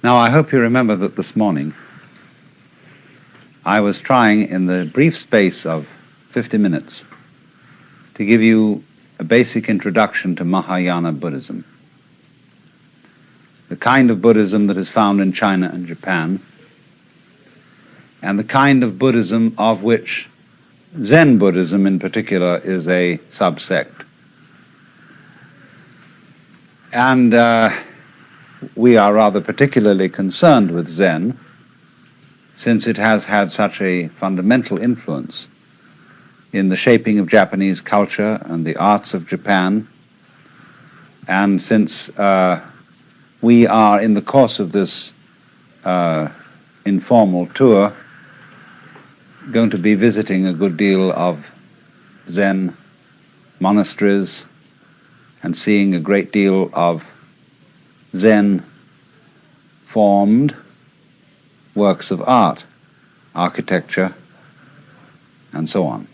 Now, I hope you remember that this morning I was trying, in the brief space of 50 minutes, to give you a basic introduction to Mahayana Buddhism, the kind of Buddhism that is found in China and Japan, and the kind of Buddhism of which Zen Buddhism in particular is a subsect. And we are rather particularly concerned with Zen, since it has had such a fundamental influence in the shaping of Japanese culture and the arts of Japan, and since we are in the course of this informal tour going to be visiting a good deal of Zen monasteries and seeing a great deal of Zen formed works of art, architecture, and so on.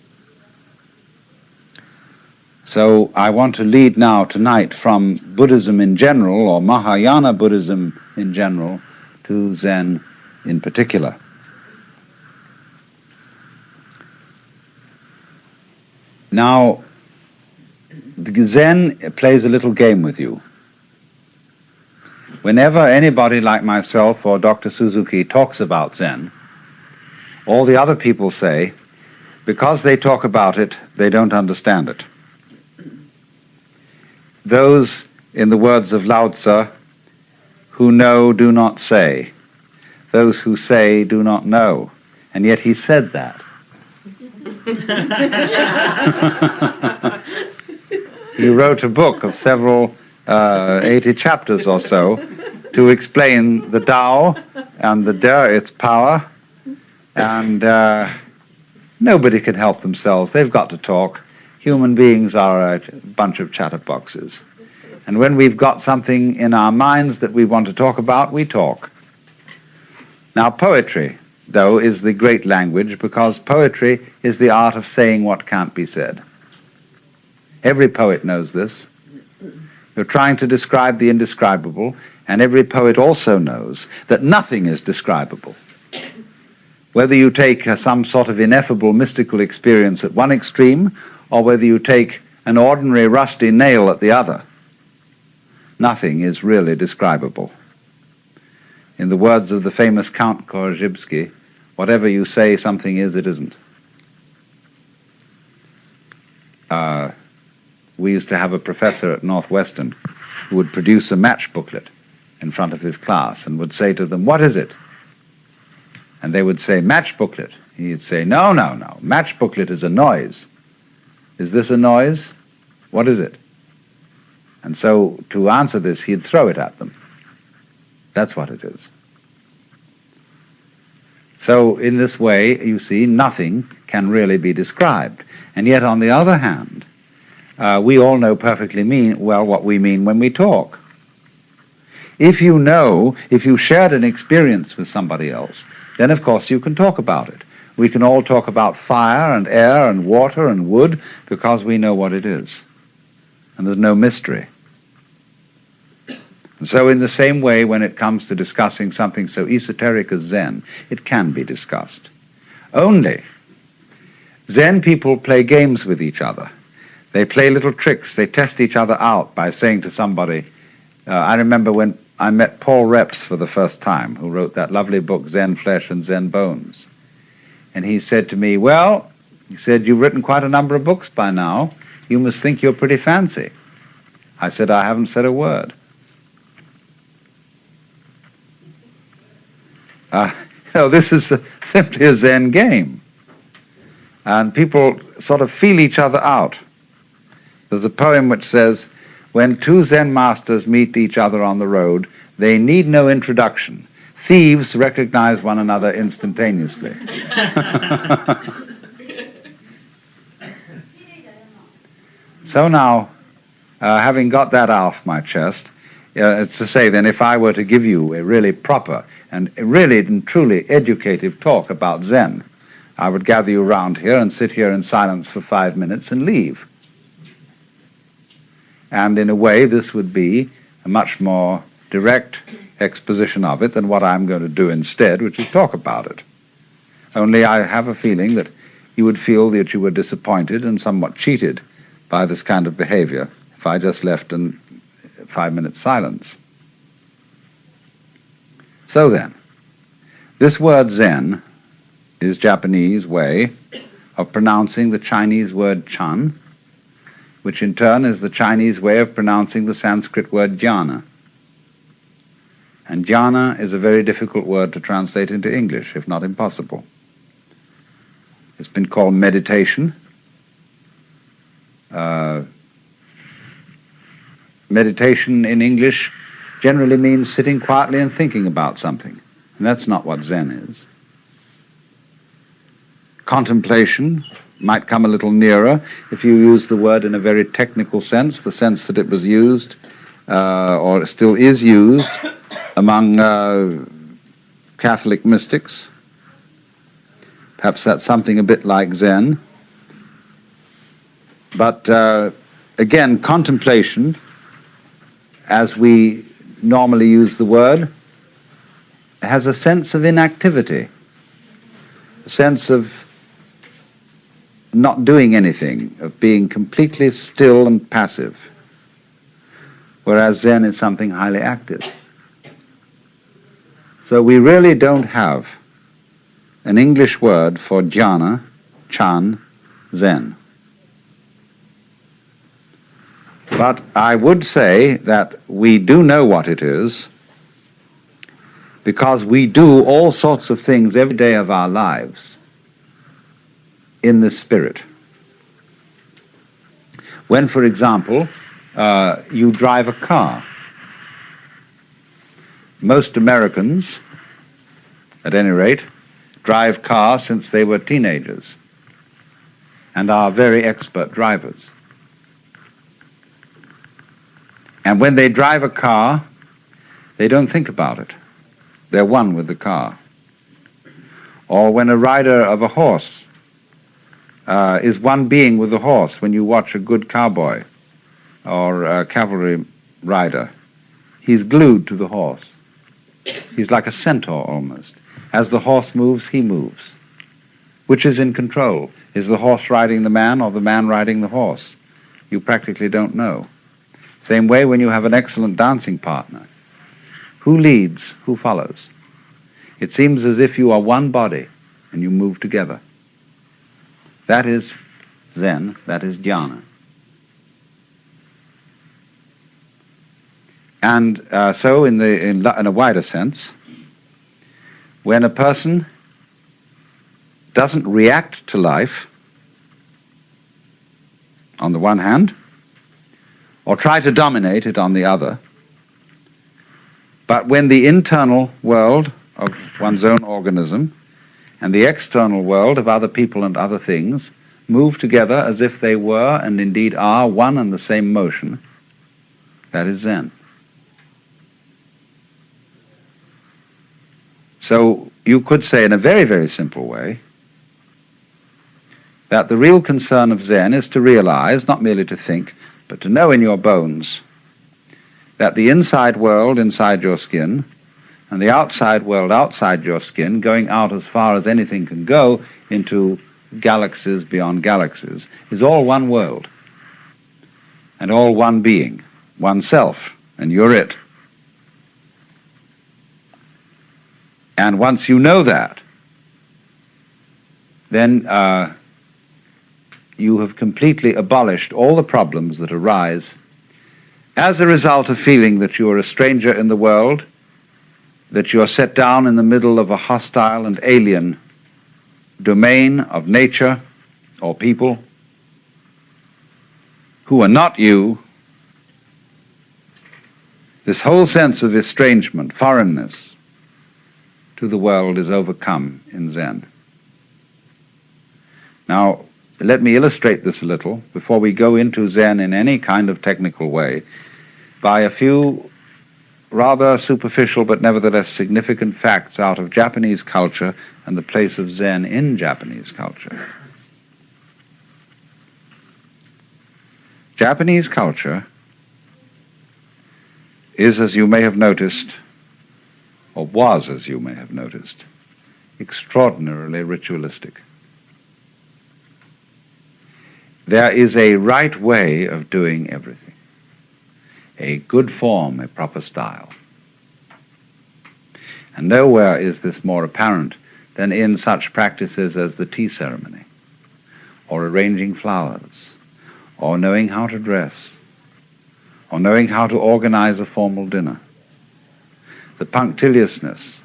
So I want to lead now tonight from Buddhism in general, or Mahayana Buddhism in general, to Zen in particular. Now, Zen plays a little game with you. Whenever anybody like myself or Dr. Suzuki talks about Zen, all the other people say, because they talk about it, they don't understand it. Those, in the words of Lao Tzu, who know do not say. Those who say do not know. And yet he said that. He wrote a book of several 80 chapters or so to explain the Tao and the De, its power, and nobody can help themselves. They've got to talk. Human beings are a bunch of chatterboxes. And when we've got something in our minds that we want to talk about, we talk. Now, poetry, though, is the great language, because poetry is the art of saying what can't be said. Every poet knows this. You're trying to describe the indescribable, and every poet also knows that nothing is describable. Whether you take some sort of ineffable mystical experience at one extreme, or whether you take an ordinary rusty nail at the other, nothing is really describable. In the words of the famous Count Korzybski, whatever you say something is, it isn't. We used to have a professor at Northwestern who would produce a match booklet in front of his class and would say to them, "What is it?" And they would say, "Match booklet." He'd say, No, match booklet is a noise. Is this a noise? What is it? And so to answer this, he'd throw it at them. That's what it is. So in this way, you see, nothing can really be described. And yet, on the other hand, we all know perfectly well what we mean when we talk. If you shared an experience with somebody else, then of course you can talk about it. We can all talk about fire and air and water and wood because we know what it is. And there's no mystery. And so in the same way, when it comes to discussing something so esoteric as Zen, it can be discussed. Only Zen people play games with each other. They play little tricks. They test each other out by saying to somebody, I remember when I met Paul Reps for the first time, who wrote that lovely book, Zen Flesh and Zen Bones. And he said to me, "Well," he said, "you've written quite a number of books by now. You must think you're pretty fancy." I said, "I haven't said a word." This is simply a Zen game. And people sort of feel each other out. There's a poem which says, "When two Zen masters meet each other on the road, they need no introduction. Thieves recognize one another instantaneously." So now, having got that off my chest, it's to say then, if I were to give you a really proper and really and truly educative talk about Zen, I would gather you round here and sit here in silence for 5 minutes and leave. And in a way, this would be a much more direct exposition of it than what I'm going to do instead, which is talk about it. Only I have a feeling that you would feel that you were disappointed and somewhat cheated by this kind of behavior if I just left in 5 minutes silence. So then, this word Zen is Japanese way of pronouncing the Chinese word Chan, which in turn is the Chinese way of pronouncing the Sanskrit word jhana. And jhana is a very difficult word to translate into English, if not impossible. It's been called meditation. Meditation in English generally means sitting quietly and thinking about something. And that's not what Zen is. Contemplation might come a little nearer if you use the word in a very technical sense, the sense that it was used, or still is used, among Catholic mystics. Perhaps that's something a bit like Zen. But again, contemplation, as we normally use the word, has a sense of inactivity, a sense of not doing anything, of being completely still and passive, whereas Zen is something highly active. So we really don't have an English word for jhana, Chan, Zen. But I would say that we do know what it is because we do all sorts of things every day of our lives in this spirit. When, for example, you drive a car, most Americans, at any rate, drive cars since they were teenagers and are very expert drivers. And when they drive a car, they don't think about it. They're one with the car. Or when a rider of a horse is one being with the horse, when you watch a good cowboy or a cavalry rider, he's glued to the horse. He's like a centaur almost. As the horse moves, he moves. Which is in control? Is the horse riding the man or the man riding the horse? You practically don't know. Same way when you have an excellent dancing partner. Who leads? Who follows? It seems as if you are one body and you move together. That is Zen, that is jhana. And so in a wider sense, when a person doesn't react to life, on the one hand, or try to dominate it on the other, but when the internal world of one's own organism and the external world of other people and other things move together as if they were and indeed are one and the same motion, that is Zen. So you could say in a very, very simple way that the real concern of Zen is to realize, not merely to think, but to know in your bones that the inside world inside your skin and the outside world outside your skin, going out as far as anything can go into galaxies beyond galaxies, is all one world and all one being, oneself, and you're it. And once you know that, then you have completely abolished all the problems that arise as a result of feeling that you are a stranger in the world, that you are set down in the middle of a hostile and alien domain of nature or people who are not you. This whole sense of estrangement, foreignness to the world is overcome in Zen. Now, let me illustrate this a little before we go into Zen in any kind of technical way by a few rather superficial but nevertheless significant facts out of Japanese culture and the place of Zen in Japanese culture. Japanese culture is, as you may have noticed, or was, as you may have noticed, extraordinarily ritualistic. There is a right way of doing everything, a good form, a proper style. And nowhere is this more apparent than in such practices as the tea ceremony, or arranging flowers, or knowing how to dress, or knowing how to organize a formal dinner. The punctiliousness,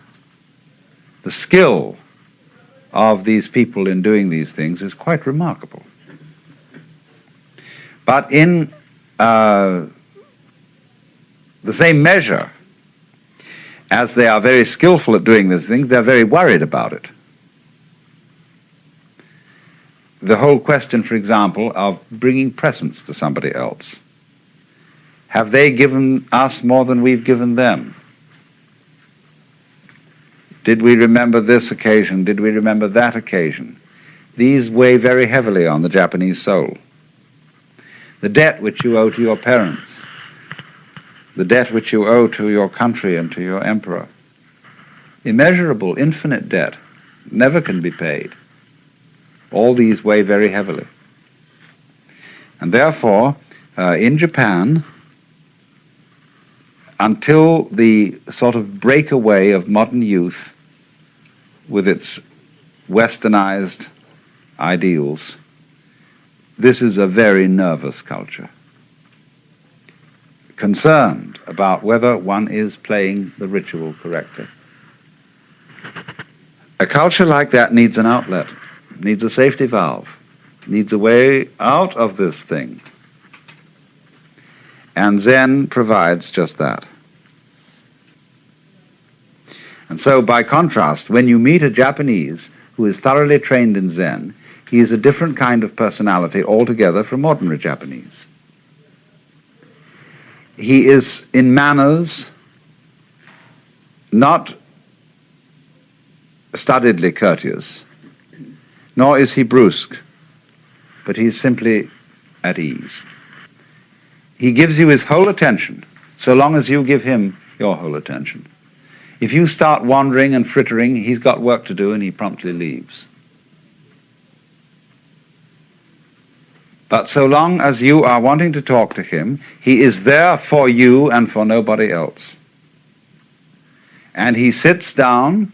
the skill of these people in doing these things is quite remarkable. But in the same measure as they are very skillful at doing these things, they're very worried about it. The whole question, for example, of bringing presents to somebody else. Have they given us more than we've given them? Did we remember this occasion? Did we remember that occasion? These weigh very heavily on the Japanese soul. The debt which you owe to your parents, the debt which you owe to your country and to your emperor, immeasurable, infinite debt, never can be paid. All these weigh very heavily. And therefore, in Japan, until the sort of breakaway of modern youth with its westernized ideals, this is a very nervous culture, concerned about whether one is playing the ritual correctly. A culture like that needs an outlet, needs a safety valve, needs a way out of this thing. And Zen provides just that. And so, by contrast, when you meet a Japanese who is thoroughly trained in Zen, he is a different kind of personality altogether from ordinary Japanese. He is, in manners, not studiedly courteous, nor is he brusque, but he's simply at ease. He gives you his whole attention, so long as you give him your whole attention. If you start wandering and frittering, he's got work to do and he promptly leaves. But so long as you are wanting to talk to him, he is there for you and for nobody else. And he sits down,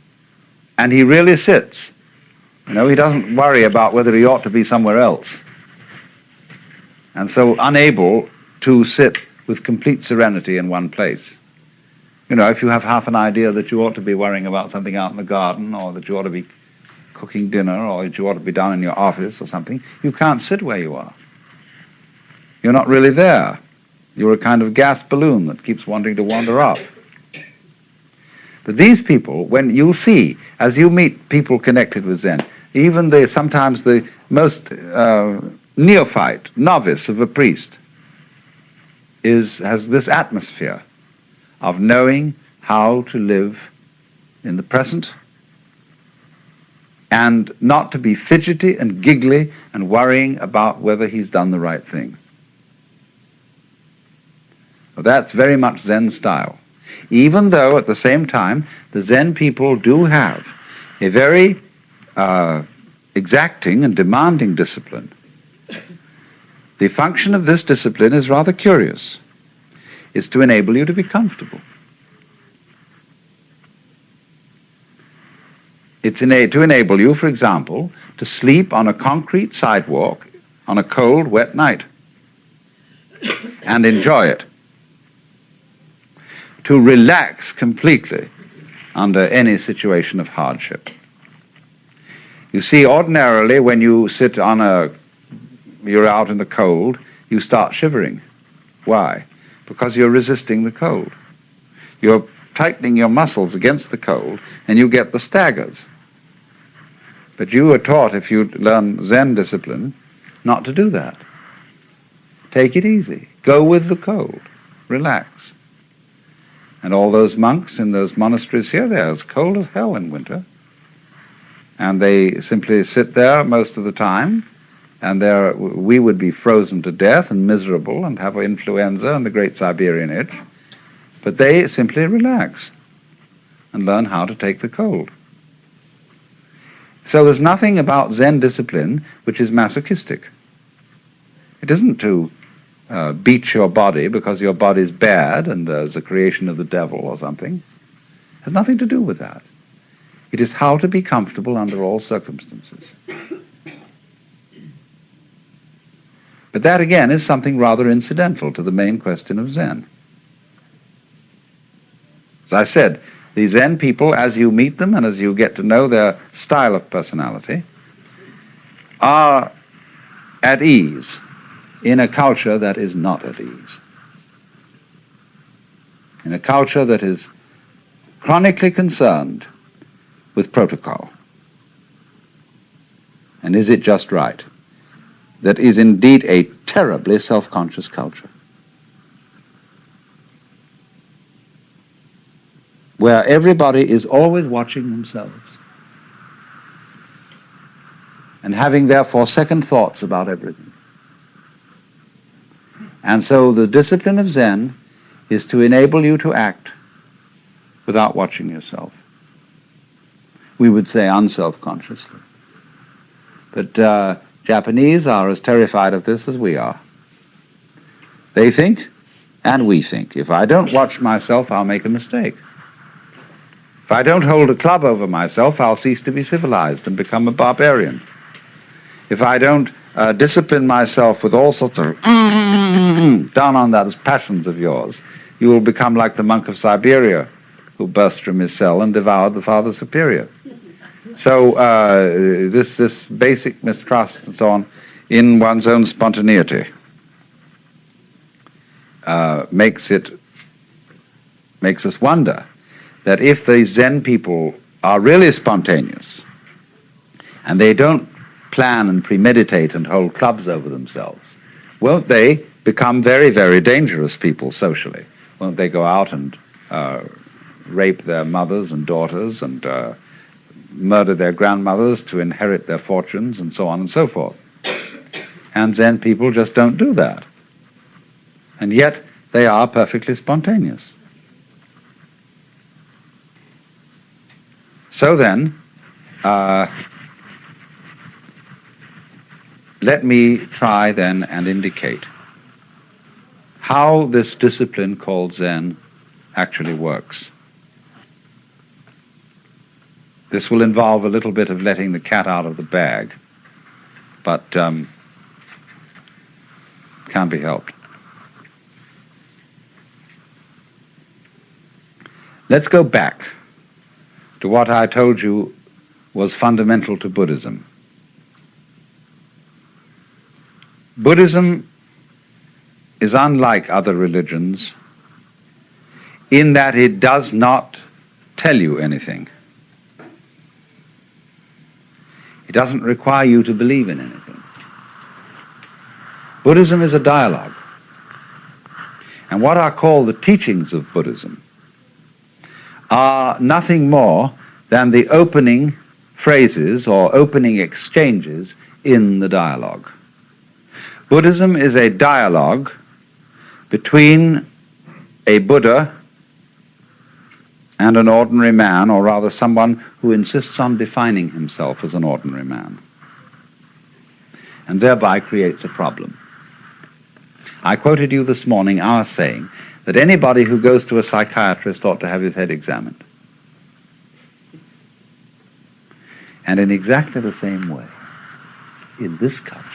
and he really sits. You know, he doesn't worry about whether he ought to be somewhere else. And so unable to sit with complete serenity in one place. You know, if you have half an idea that you ought to be worrying about something out in the garden, or that you ought to be cooking dinner, or that you ought to be down in your office or something, you can't sit where you are. You're not really there. You're a kind of gas balloon that keeps wanting to wander off. But these people, when you'll see, as you meet people connected with Zen, even sometimes the most neophyte, novice of a priest, has this atmosphere of knowing how to live in the present and not to be fidgety and giggly and worrying about whether he's done the right thing. Well, that's very much Zen style. Even though at the same time the Zen people do have a very exacting and demanding discipline. The function of this discipline is rather curious. It's to enable you to be comfortable. It's to enable you, for example, to sleep on a concrete sidewalk on a cold, wet night and enjoy it. To relax completely under any situation of hardship. You see, ordinarily when you sit you're out in the cold, you start shivering. Why? Because you're resisting the cold. You're tightening your muscles against the cold, and you get the staggers. But you are taught, if you learn Zen discipline, not to do that. Take it easy. Go with the cold. Relax. And all those monks in those monasteries here, they're as cold as hell in winter. And they simply sit there most of the time, and we would be frozen to death and miserable and have influenza and the great Siberian itch. But they simply relax. and learn how to take the cold. So there's nothing about Zen discipline which is masochistic. It isn't to beat your body because your body's bad and is a creation of the devil or something. It has nothing to do with that. It is how to be comfortable under all circumstances. But that, again, is something rather incidental to the main question of Zen. As I said, the Zen people, as you meet them and as you get to know their style of personality, are at ease in a culture that is not at ease. In a culture that is chronically concerned with protocol. And is it just right? That is indeed a terribly self-conscious culture, where everybody is always watching themselves and having therefore second thoughts about everything. And so the discipline of Zen is to enable you to act without watching yourself. We would say unself-consciously. But Japanese are as terrified of this as we are. They think, and we think, if I don't watch myself, I'll make a mistake. If I don't hold a club over myself, I'll cease to be civilized and become a barbarian. If I don't discipline myself with all sorts of down on those passions of yours, you will become like the monk of Siberia who burst from his cell and devoured the Father Superior. So this basic mistrust and so on in one's own spontaneity makes us wonder that if the Zen people are really spontaneous and they don't plan and premeditate and hold clubs over themselves, won't they become very, very dangerous people socially? Won't they go out and rape their mothers and daughters and murder their grandmothers to inherit their fortunes and so on and so forth? And Zen people just don't do that. And yet they are perfectly spontaneous. So then, let me try then and indicate how this discipline called Zen actually works. This will involve a little bit of letting the cat out of the bag, but can't be helped. Let's go back to what I told you was fundamental to Buddhism. Buddhism is unlike other religions in that it does not tell you anything. It doesn't require you to believe in anything. Buddhism is a dialogue. And what are called the teachings of Buddhism are nothing more than the opening phrases or opening exchanges in the dialogue. Buddhism is a dialogue between a Buddha and an ordinary man, or rather someone who insists on defining himself as an ordinary man, and thereby creates a problem. I quoted you this morning our saying that anybody who goes to a psychiatrist ought to have his head examined. And in exactly the same way, in this culture,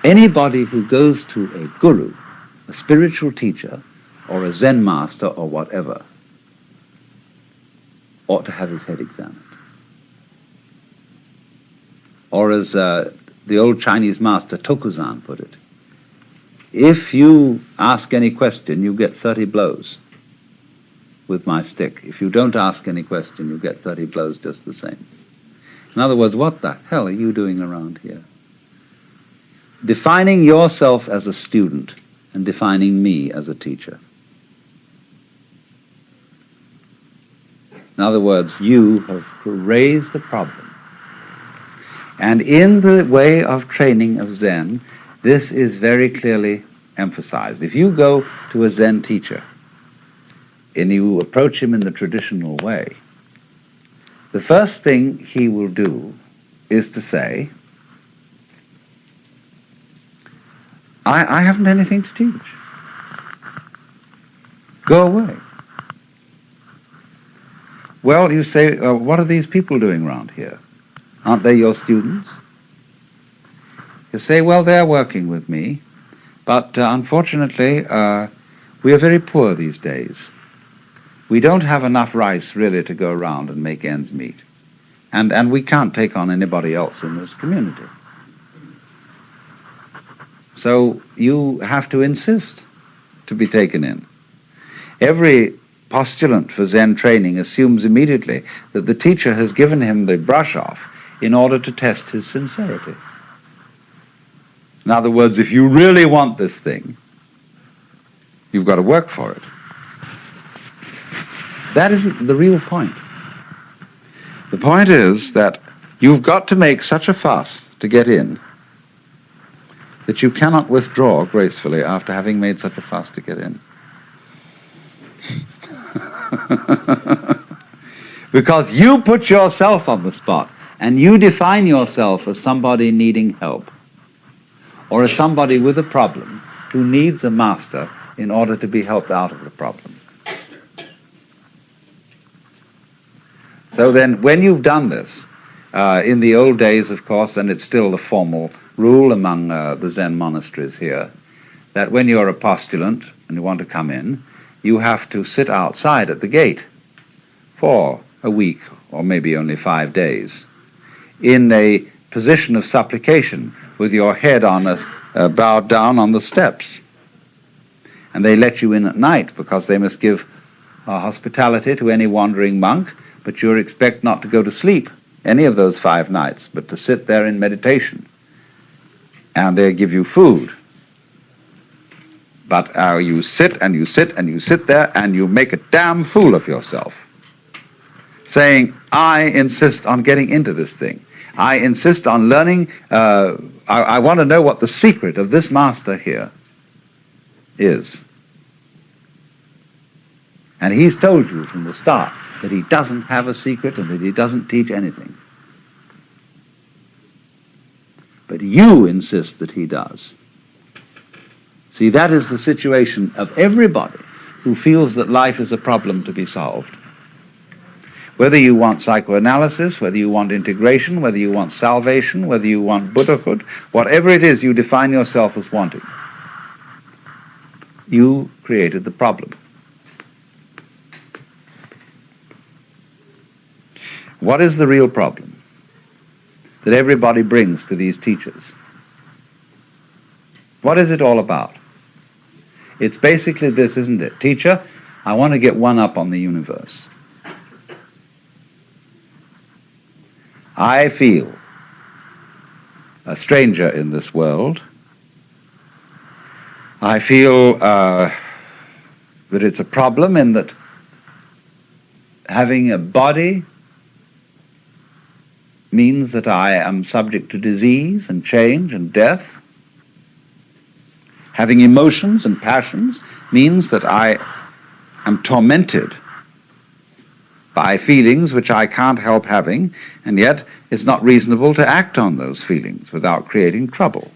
anybody who goes to a guru, a spiritual teacher, or a Zen master, or whatever, ought to have his head examined. Or as the old Chinese master Tokuzan put it, if you ask any question, you get 30 blows with my stick. If you don't ask any question, you get 30 blows just the same. In other words, what the hell are you doing around here? Defining yourself as a student and defining me as a teacher. In other words, you have raised a problem. And in the way of training of Zen, this is very clearly emphasized. If you go to a Zen teacher and you approach him in the traditional way, the first thing he will do is to say, I haven't anything to teach. Go away. Well, you say, what are these people doing around here? Aren't they your students? You say, well, they're working with me, but unfortunately, we are very poor these days. We don't have enough rice really to go around and make ends meet. And we can't take on anybody else in this community. So you have to insist to be taken in. Every postulant for Zen training assumes immediately that the teacher has given him the brush off in order to test his sincerity. In other words, if you really want this thing, you've got to work for it. That isn't the real point. The point is that you've got to make such a fuss to get in that you cannot withdraw gracefully after having made such a fuss to get in. Because you put yourself on the spot and you define yourself as somebody needing help or as somebody with a problem who needs a master in order to be helped out of the problem. So then, when you've done this, in the old days, of course, and it's still the formal rule among the Zen monasteries here, that when you're a postulant and you want to come in, you have to sit outside at the gate for a week or maybe only 5 days in a position of supplication with your head on bowed down on the steps. And they let you in at night because they must give hospitality to any wandering monk, but you're expected not to go to sleep any of those 5 nights, but to sit there in meditation. And they give you food. But you sit and you sit and you sit there and you make a damn fool of yourself, saying, I insist on getting into this thing. I insist on learning. I want to know what the secret of this master here is. And he's told you from the start that he doesn't have a secret and that he doesn't teach anything. But you insist that he does. See, that is the situation of everybody who feels that life is a problem to be solved. Whether you want psychoanalysis, whether you want integration, whether you want salvation, whether you want Buddhahood, whatever it is you define yourself as wanting, you created the problem. What is the real problem that everybody brings to these teachers? What is it all about? It's basically this, isn't it? Teacher, I want to get one up on the universe. I feel a stranger in this world. I feel that it's a problem in that having a body means that I am subject to disease and change and death. Having emotions and passions means that I am tormented by feelings which I can't help having, and yet it's not reasonable to act on those feelings without creating trouble.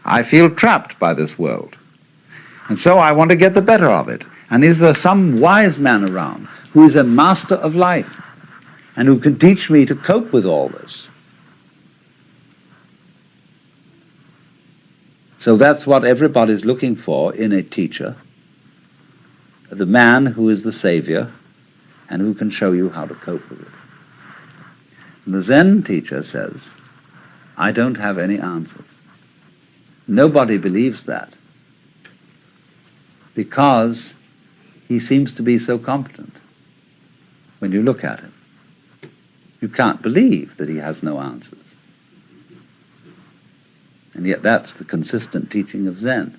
I feel trapped by this world, and so I want to get the better of it. And is there some wise man around who is a master of life and who can teach me to cope with all this? So that's what everybody's looking for in a teacher, the man who is the savior and who can show you how to cope with it. And the Zen teacher says, I don't have any answers. Nobody believes that because he seems to be so competent. When you look at him, you can't believe that he has no answers. And yet that's the consistent teaching of Zen,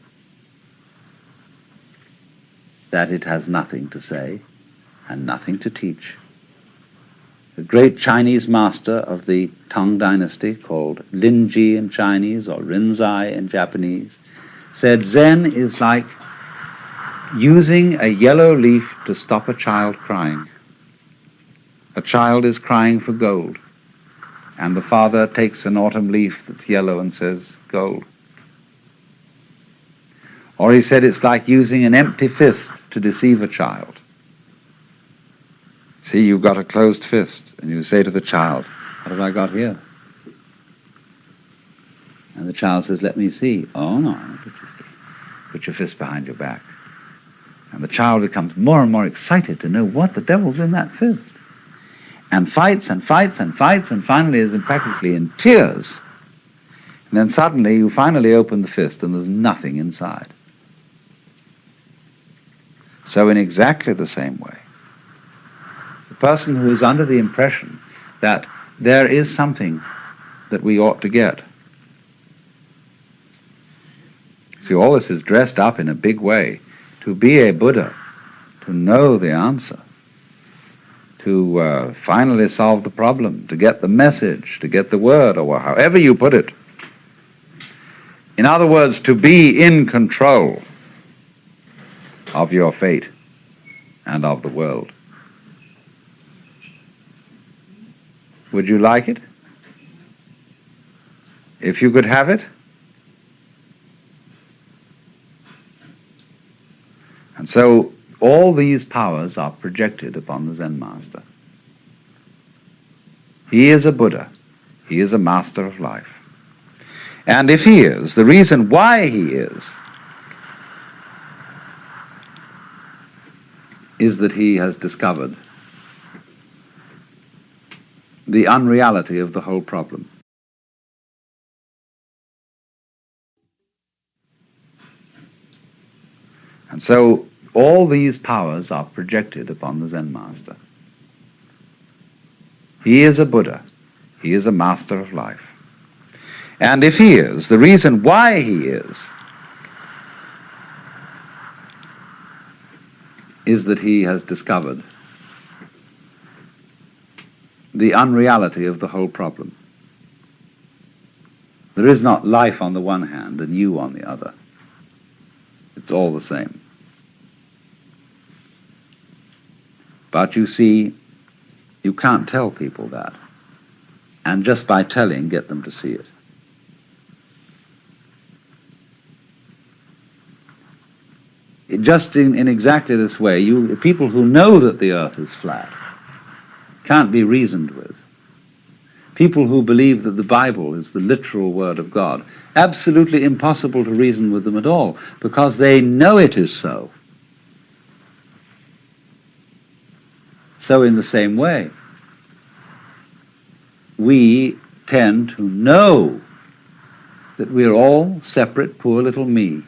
that it has nothing to say and nothing to teach. A great Chinese master of the Tang dynasty, called Linji in Chinese or Rinzai in Japanese, said Zen is like using a yellow leaf to stop a child crying. A child is crying for gold, and the father takes an autumn leaf that's yellow and says, gold. Or he said it's like using an empty fist to deceive a child. See, you've got a closed fist, and you say to the child, what have I got here? And the child says, let me see. Oh, no, what did you see? Put your fist behind your back. And the child becomes more and more excited to know what the devil's in that fist. And fights and fights and fights, and finally is practically in tears. And then suddenly you finally open the fist and there's nothing inside. So in exactly the same way, the person who is under the impression that there is something that we ought to get. See, all this is dressed up in a big way. To be a Buddha, to know the answer, to finally solve the problem, to get the message, to get the word, or however you put it. In other words, to be in control of your fate and of the world. Would you like it? If you could have it? And so all these powers are projected upon the Zen master. He is a Buddha. He is a master of life. And if he is, the reason why he is that he has discovered the unreality of the whole problem. And so all these powers are projected upon the Zen master. He is a Buddha. He is a master of life. And if he is, the reason why he is that he has discovered the unreality of the whole problem. There is not life on the one hand and you on the other. It's all the same. But you see, you can't tell people that. And just by telling, get them to see it. Just in exactly this way, people who know that the earth is flat can't be reasoned with. People who believe that the Bible is the literal word of God, absolutely impossible to reason with them at all, because they know it is so. So in the same way, we tend to know that we're all separate, poor little me,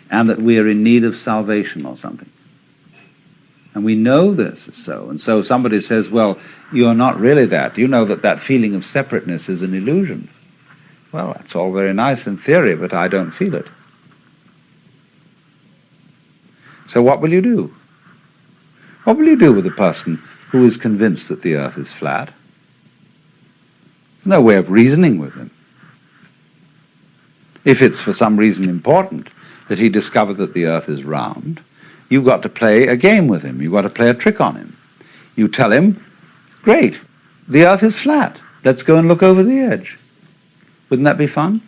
and that we are in need of salvation or something. And we know this is so. And so somebody says, well, you're not really that. You know that that feeling of separateness is an illusion. Well, that's all very nice in theory, but I don't feel it. So what will you do? What will you do with a person who is convinced that the earth is flat? There's no way of reasoning with him. If it's for some reason important that he discover that the earth is round, you've got to play a game with him. You've got to play a trick on him. You tell him, great, the earth is flat. Let's go and look over the edge. Wouldn't that be fun?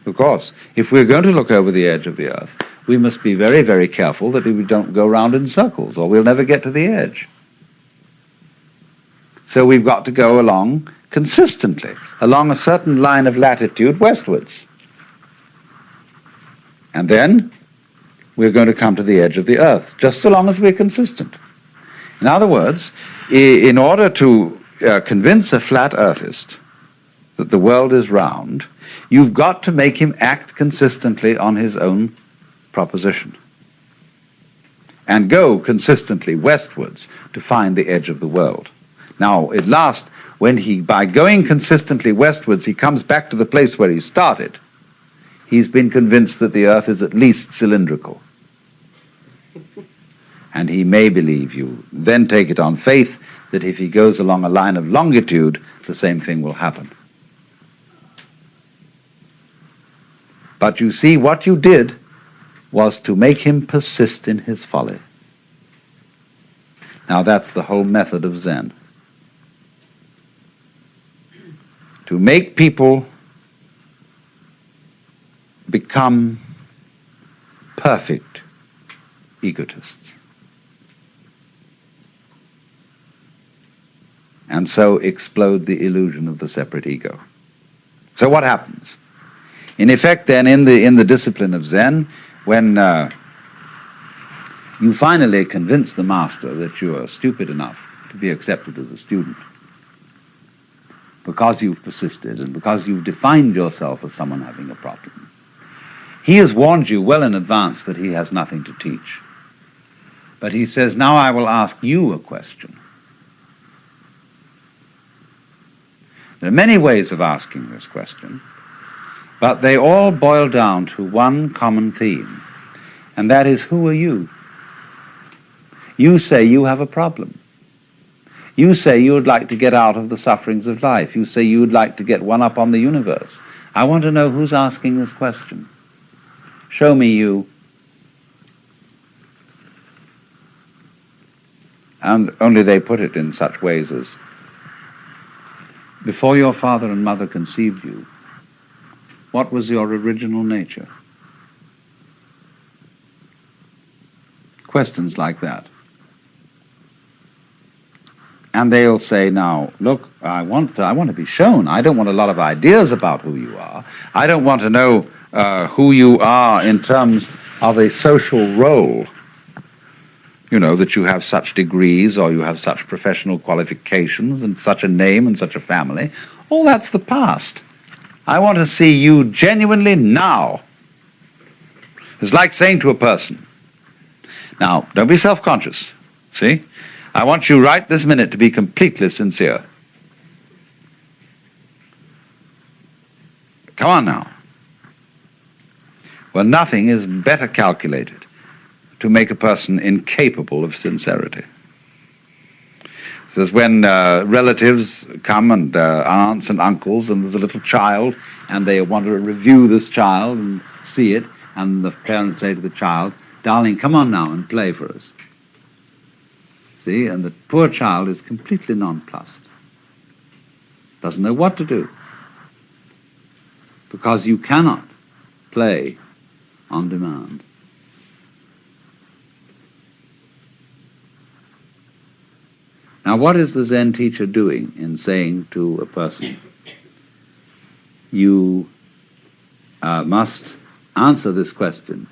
Of course, if we're going to look over the edge of the earth, we must be very, very careful that we don't go round in circles, or we'll never get to the edge. So we've got to go along consistently, along a certain line of latitude westwards. And then we're going to come to the edge of the earth, just so long as we're consistent. In other words, in order to convince a flat earthist that the world is round, you've got to make him act consistently on his own proposition and go consistently westwards to find the edge of the world. Now, at last, by going consistently westwards, he comes back to the place where he started. He's been convinced that the earth is at least cylindrical. And he may believe you. Then take it on faith that if he goes along a line of longitude, the same thing will happen. But you see, what you did was to make him persist in his folly. Now that's the whole method of Zen. To make people become perfect egotists. And so explode the illusion of the separate ego. So what happens? In effect then, in the discipline of Zen, when you finally convince the master that you are stupid enough to be accepted as a student, because you've persisted and because you've defined yourself as someone having a problem, he has warned you well in advance that he has nothing to teach. But he says, now I will ask you a question. There are many ways of asking this question, but they all boil down to one common theme, and that is, who are you? You say you have a problem. You say you would like to get out of the sufferings of life. You say you would like to get one up on the universe. I want to know who's asking this question. Show me you. And only they put it in such ways as, before your father and mother conceived you, what was your original nature? Questions like that. And they'll say, now, look, I want to be shown. I don't want a lot of ideas about who you are. I don't want to know who you are in terms of a social role. You know, that you have such degrees or you have such professional qualifications and such a name and such a family. All that's the past. I want to see you genuinely now. It's like saying to a person, now, don't be self-conscious, see? I want you right this minute to be completely sincere. Come on now. Well, nothing is better calculated to make a person incapable of sincerity. It says when relatives come and aunts and uncles, and there's a little child, and they want to review this child and see it, and the parents say to the child, darling, come on now and play for us. See, and the poor child is completely nonplussed. Doesn't know what to do. Because you cannot play on demand. Now, what is the Zen teacher doing in saying to a person, you must answer this question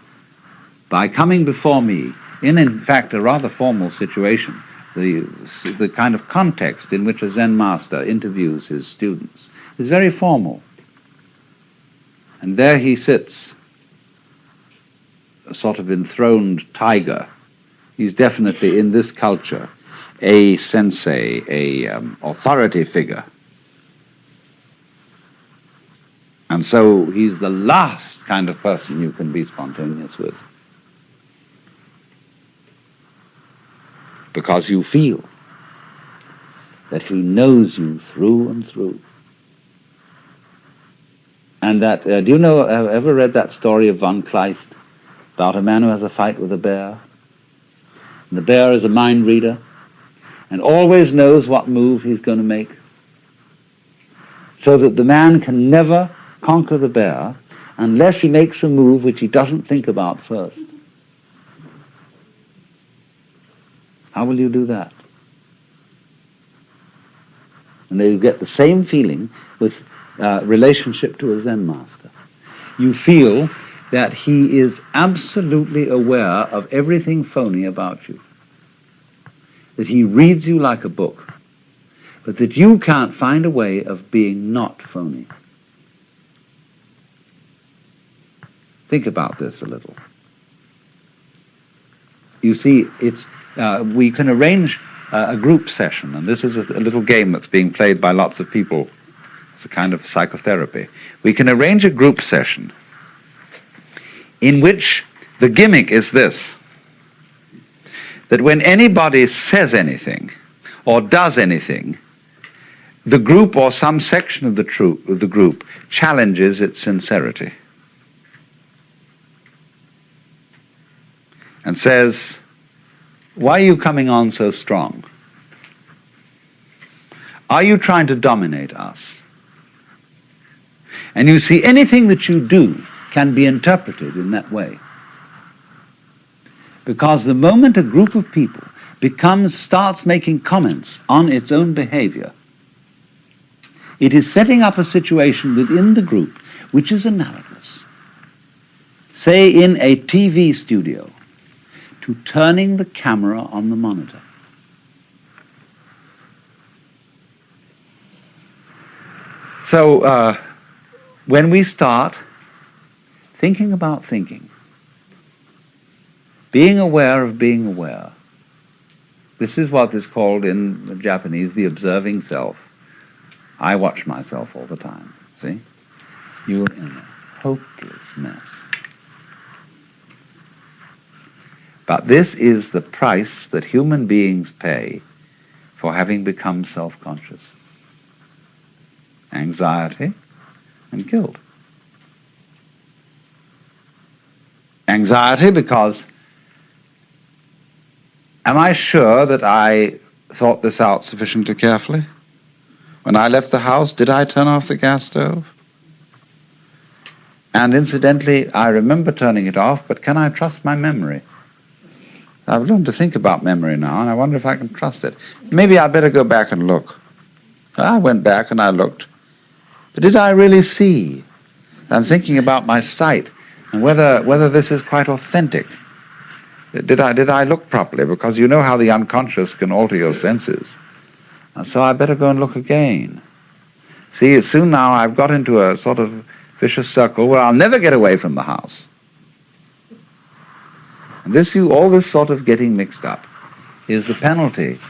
by coming before me in fact, a rather formal situation, the kind of context in which a Zen master interviews his students is very formal. And there he sits, a sort of enthroned tiger. He's definitely, in this culture, a sensei, a authority figure. And so he's the last kind of person you can be spontaneous with. Because you feel that he knows you through and through. And that, do you know, ever read that story of Von Kleist about a man who has a fight with a bear? And the bear is a mind reader and always knows what move he's going to make, so that the man can never conquer the bear unless he makes a move which he doesn't think about first. How will you do that? And you get the same feeling with relationship to a Zen master. You feel that he is absolutely aware of everything phony about you. That he reads you like a book, but that you can't find a way of being not phony. Think about this a little. You see, it's we can arrange a group session, and this is a little game that's being played by lots of people. It's a kind of psychotherapy. We can arrange a group session in which the gimmick is this, that when anybody says anything or does anything, the group or some section of the group challenges its sincerity and says, Why are you coming on so strong? Are you trying to dominate us? And you see, anything that you do can be interpreted in that way. Because the moment a group of people starts making comments on its own behavior, it is setting up a situation within the group which is analogous, say in a TV studio, to turning the camera on the monitor. So when we start thinking about thinking, being aware of being aware, this is what is called in the Japanese the observing self. I watch myself all the time, see? You're in a hopeless mess. But this is the price that human beings pay for having become self-conscious. Anxiety and guilt. Anxiety because, am I sure that I thought this out sufficiently carefully? When I left the house, did I turn off the gas stove? And incidentally, I remember turning it off, but can I trust my memory? I've learned to think about memory now, and I wonder if I can trust it. Maybe I better go back and look. I went back and I looked. But did I really see? I'm thinking about my sight and whether this is quite authentic. Did I look properly? Because you know how the unconscious can alter your senses. And so I better go and look again. See, soon now I've got into a sort of vicious circle where I'll never get away from the house. And all this sort of getting mixed up is the penalty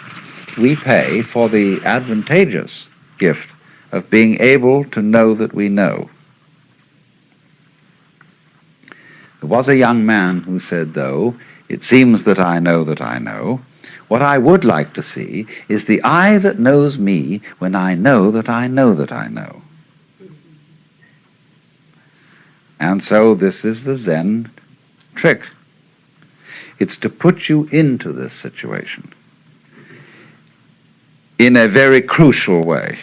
we pay for the advantageous gift of being able to know that we know. There was a young man who said, though, it seems that I know that I know. What I would like to see is the I that knows me when I know that I know that I know. And so this is the Zen trick. It's to put you into this situation in a very crucial way.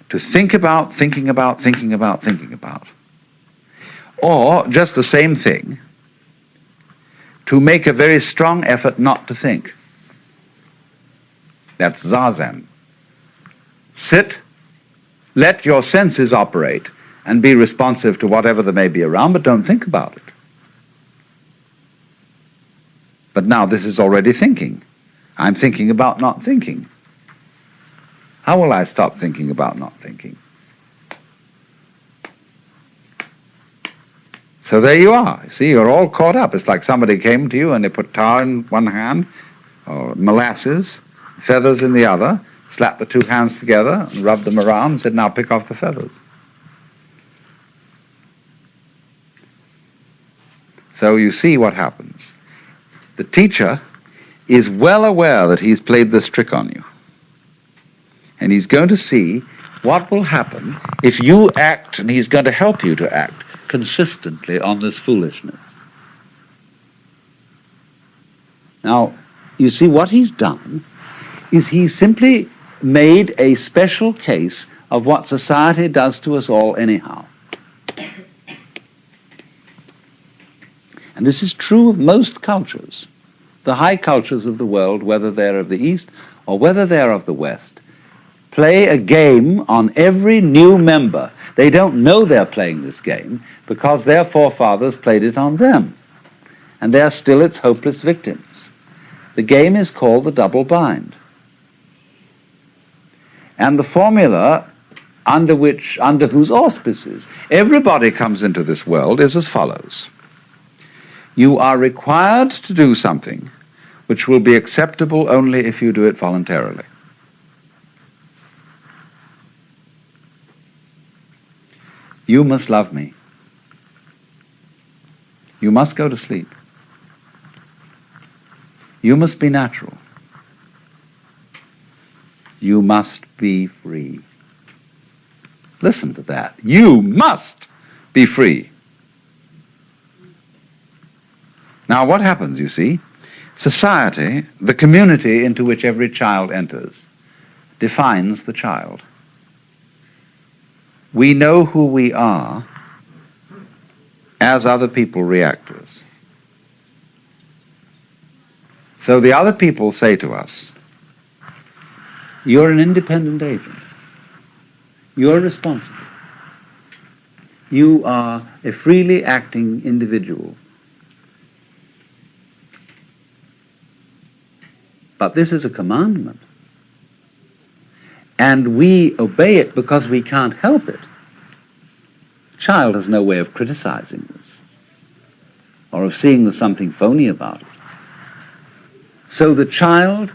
To think about, thinking about, thinking about, thinking about. Or, just the same thing, to make a very strong effort not to think. That's Zazen. Sit, let your senses operate, and be responsive to whatever there may be around, but don't think about it. But now this is already thinking. I'm thinking about not thinking. How will I stop thinking about not thinking? So there you are. See, you're all caught up. It's like somebody came to you and they put tar in one hand, or molasses, feathers in the other, slapped the two hands together and rubbed them around and said, now pick off the feathers. So you see what happens. The teacher is well aware that he's played this trick on you. And he's going to see what will happen if you act, and he's going to help you to act consistently on this foolishness. Now, you see, what he's done is he simply made a special case of what society does to us all anyhow. And this is true of most cultures. The high cultures of the world, whether they're of the East or whether they're of the West, play a game on every new member. They don't know they're playing this game because their forefathers played it on them. And they're still its hopeless victims. The game is called the double bind. And the formula under whose auspices everybody comes into this world is as follows. You are required to do something which will be acceptable only if you do it voluntarily. You must love me. You must go to sleep. You must be natural. You must be free. Listen to that. You must be free. Now what happens, you see? Society, the community into which every child enters, defines the child. We know who we are as other people react to us. So the other people say to us, you're an independent agent. You're responsible. You are a freely acting individual. But this is a commandment. And we obey it because we can't help it. The child has no way of criticizing this or of seeing there's something phony about it. So the child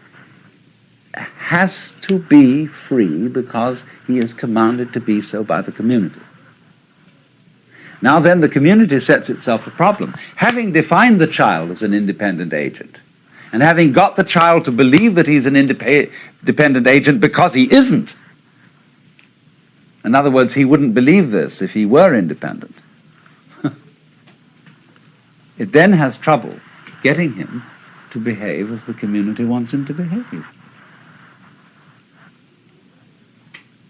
has to be free because he is commanded to be so by the community. Now then, the community sets itself a problem. Having defined the child as an independent agent, and having got the child to believe that he's an independent agent because he isn't. In other words, he wouldn't believe this if he were independent. It then has trouble getting him to behave as the community wants him to behave.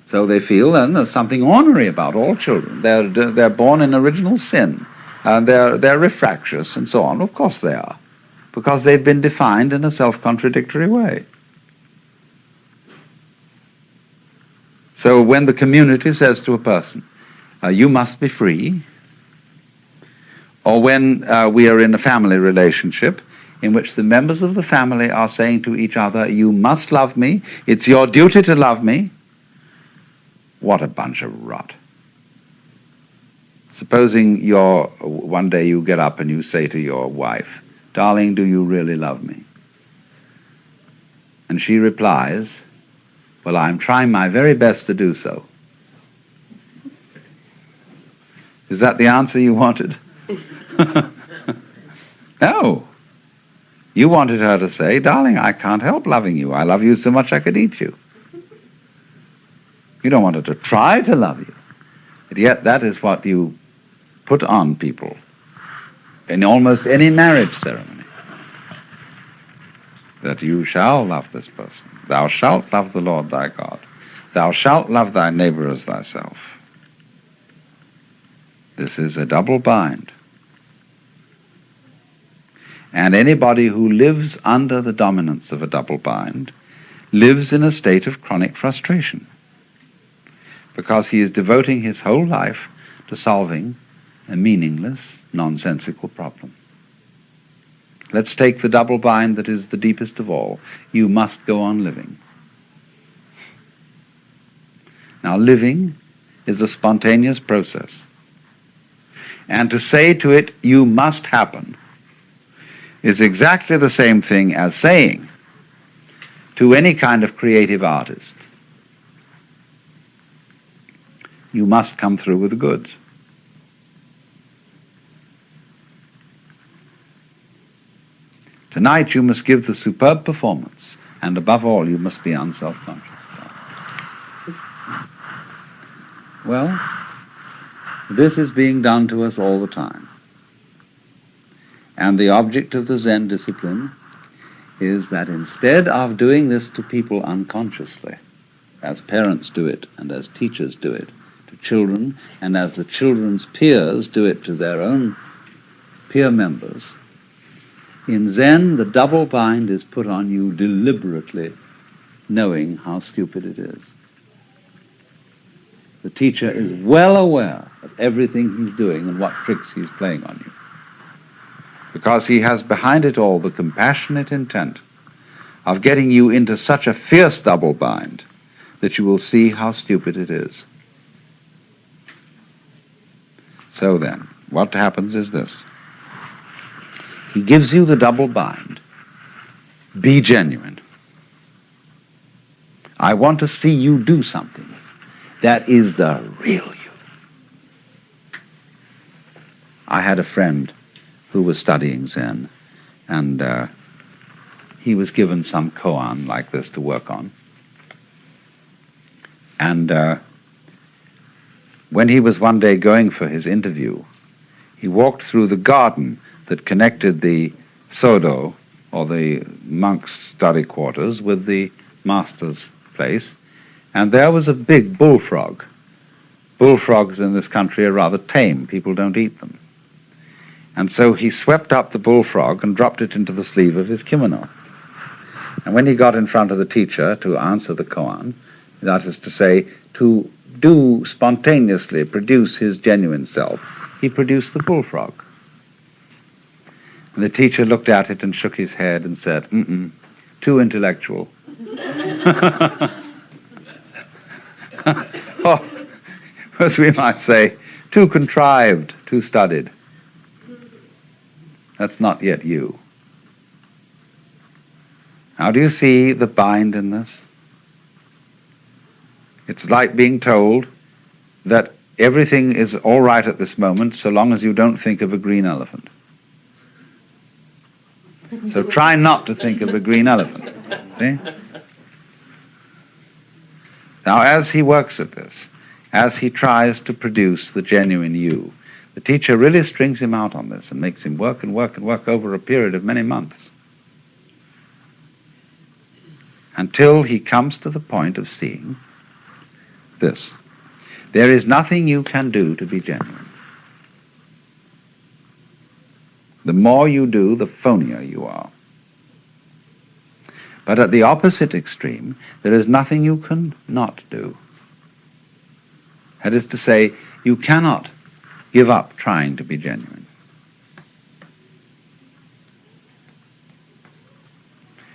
So they feel then there's something ornery about all children. They're born in original sin, and they're refractious and so on. Of course they are, because they've been defined in a self-contradictory way. So when the community says to a person, you must be free, or when we are in a family relationship in which the members of the family are saying to each other, you must love me, it's your duty to love me, what a bunch of rot. Supposing one day you get up and you say to your wife, darling, do you really love me? And she replies, well, I'm trying my very best to do so. Is that the answer you wanted? No. You wanted her to say, darling, I can't help loving you. I love you so much I could eat you. You don't want her to try to love you. But yet that is what you put on people in almost any marriage ceremony. That you shall love this person. Thou shalt love the Lord thy God. Thou shalt love thy neighbor as thyself. This is a double bind. And anybody who lives under the dominance of a double bind lives in a state of chronic frustration, because he is devoting his whole life to solving a meaningless, nonsensical problem. Let's take the double bind that is the deepest of all. You must go on living. Now, living is a spontaneous process. And to say to it, you must happen, is exactly the same thing as saying to any kind of creative artist, you must come through with the goods. Tonight you must give the superb performance, and above all you must be unself-conscious. Well, this is being done to us all the time. And the object of the Zen discipline is that instead of doing this to people unconsciously, as parents do it and as teachers do it to children, and as the children's peers do it to their own peer members, in Zen the double bind is put on you deliberately, knowing how stupid it is. The teacher is well aware of everything he's doing and what tricks he's playing on you, because he has behind it all the compassionate intent of getting you into such a fierce double bind that you will see how stupid it is. So then, what happens is this. He gives you the double bind. Be genuine. I want to see you do something that is the real you. I had a friend who was studying Zen, and he was given some koan like this to work on. And when he was one day going for his interview, he walked through the garden that connected the Sodo or the monks' study quarters with the master's place, and there was a big bullfrog. Bullfrogs in this country are rather tame. People don't eat them. And so he swept up the bullfrog and dropped it into the sleeve of his kimono. And when he got in front of the teacher to answer the koan, that is to say, to do spontaneously produce his genuine self, he produced the bullfrog. And the teacher looked at it and shook his head and said, too intellectual. Or, as we might say, too contrived, too studied. That's not yet you. Now, do you see the bind in this? It's like being told that everything is all right at this moment so long as you don't think of a green elephant. So try not to think of a green elephant. See? Now, as he works at this, as he tries to produce the genuine you, the teacher really strings him out on this and makes him work and work and work over a period of many months until he comes to the point of seeing this. There is nothing you can do to be genuine. The more you do, the phonier you are. But at the opposite extreme, there is nothing you can not do. That is to say, you cannot give up trying to be genuine.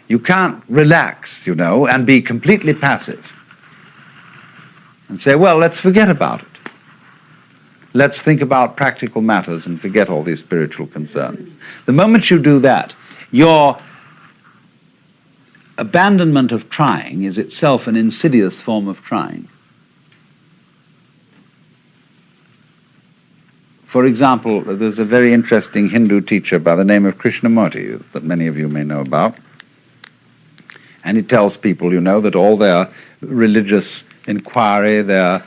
You can't relax, and be completely passive and say, well, let's forget about it. Let's think about practical matters and forget all these spiritual concerns. The moment you do that, your abandonment of trying is itself an insidious form of trying. For example, there's a very interesting Hindu teacher by the name of Krishnamurti that many of you may know about. And he tells people, that all their religious inquiry, their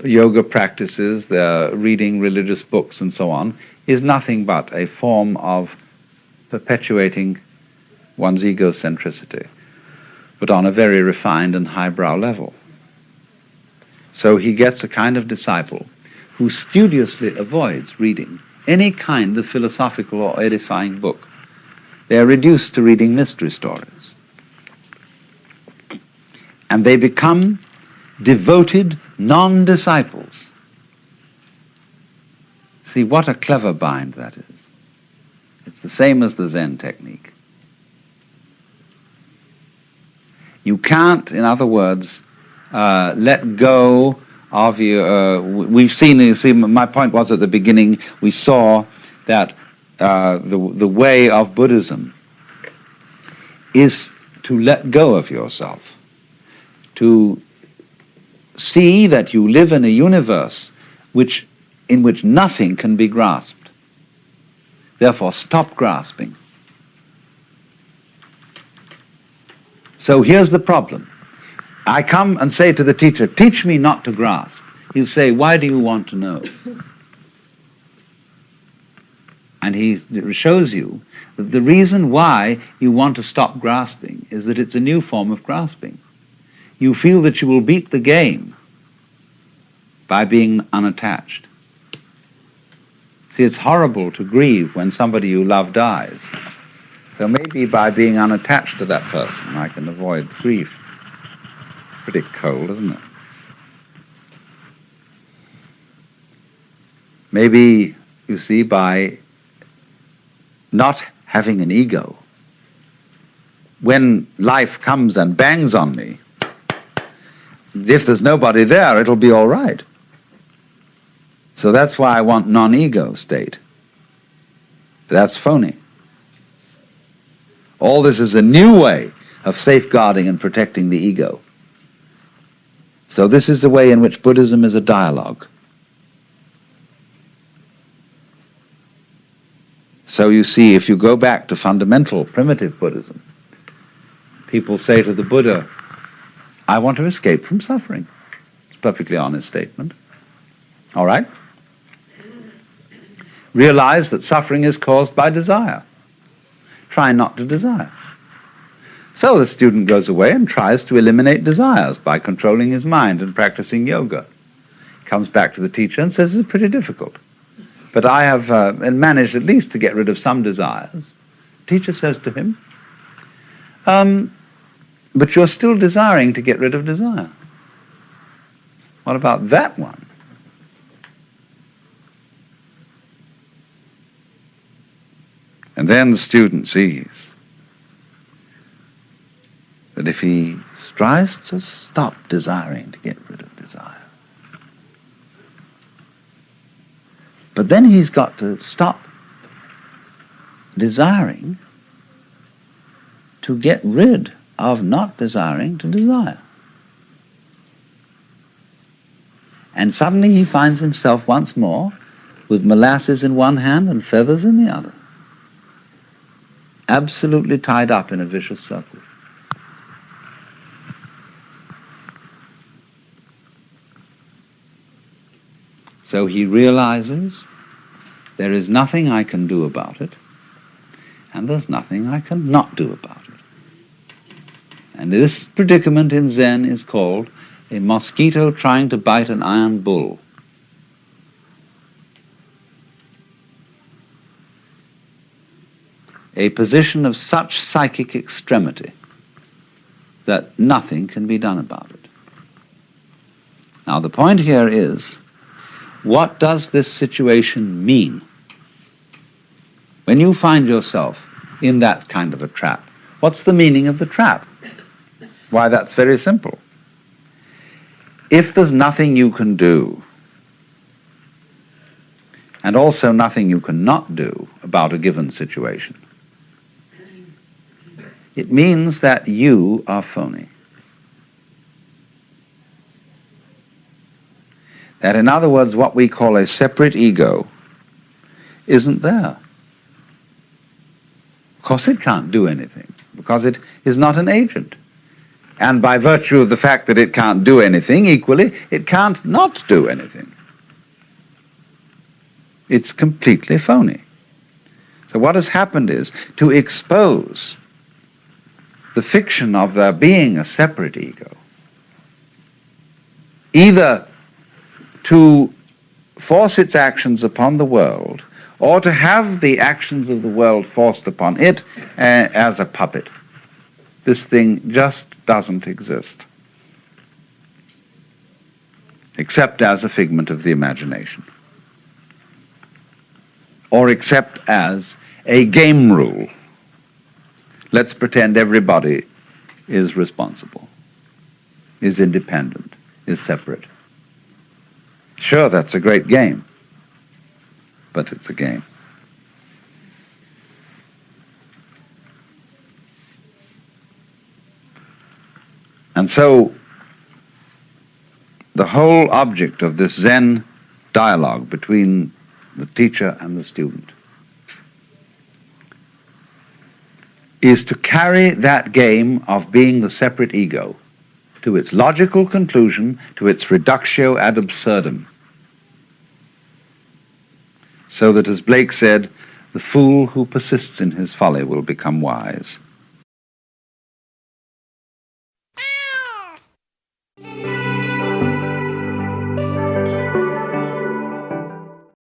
yoga practices, their reading religious books and so on, is nothing but a form of perpetuating one's egocentricity, but on a very refined and highbrow level. So he gets a kind of disciple who studiously avoids reading any kind of philosophical or edifying book. They are reduced to reading mystery stories. And they become devoted non-disciples. See, what a clever bind that is. It's the same as the Zen technique. You can't, in other words, let go of your... we've seen, my point was at the beginning, we saw that the way of Buddhism is to let go of yourself, to see that you live in a universe in which nothing can be grasped. Therefore, stop grasping. So here's the problem. I come and say to the teacher, teach me not to grasp. He'll say, why do you want to know? And he shows you that the reason why you want to stop grasping is that it's a new form of grasping. You feel that you will beat the game by being unattached. See, it's horrible to grieve when somebody you love dies. So maybe by being unattached to that person, I can avoid grief. Pretty cold, isn't it? Maybe, you see, by not having an ego, when life comes and bangs on me, if there's nobody there, it'll be all right. So that's why I want non-ego state. That's phony. All this is a new way of safeguarding and protecting the ego. So this is the way in which Buddhism is a dialogue. So you see, if you go back to fundamental primitive Buddhism, people say to the Buddha, I want to escape from suffering. It's a perfectly honest statement. All right? Realize that suffering is caused by desire. try not to desire. So the student goes away and tries to eliminate desires by controlling his mind and practicing yoga. Comes back to the teacher and says, it's pretty difficult. But I have managed at least to get rid of some desires. The teacher says to him, but you're still desiring to get rid of desire. What about that one? And then the student sees that if he tries to stop desiring to get rid of desire, but then he's got to stop desiring to get rid of not desiring to desire. And suddenly he finds himself once more with molasses in one hand and feathers in the other, absolutely tied up in a vicious circle. So he realizes there is nothing I can do about it, and there's nothing I can not do about it. And this predicament in Zen is called a mosquito trying to bite an iron bull. A position of such psychic extremity that nothing can be done about it. Now the point here is, what does this situation mean? When you find yourself in that kind of a trap, what's the meaning of the trap? Why, that's very simple. If there's nothing you can do, and also nothing you cannot do about a given situation, it means that you are phony. That, in other words, what we call a separate ego isn't there. Of course it can't do anything, because it is not an agent. And by virtue of the fact that it can't do anything, equally, it can't not do anything. It's completely phony. So what has happened is to expose the fiction of there being a separate ego, either to force its actions upon the world, or to have the actions of the world forced upon it as a puppet. This thing just doesn't exist, except as a figment of the imagination, or except as a game rule. Let's pretend everybody is responsible, is independent, is separate. Sure, that's a great game, but it's a game. And so, the whole object of this Zen dialogue between the teacher and the student is to carry that game of being the separate ego to its logical conclusion, to its reductio ad absurdum. So that, as Blake said, the fool who persists in his folly will become wise.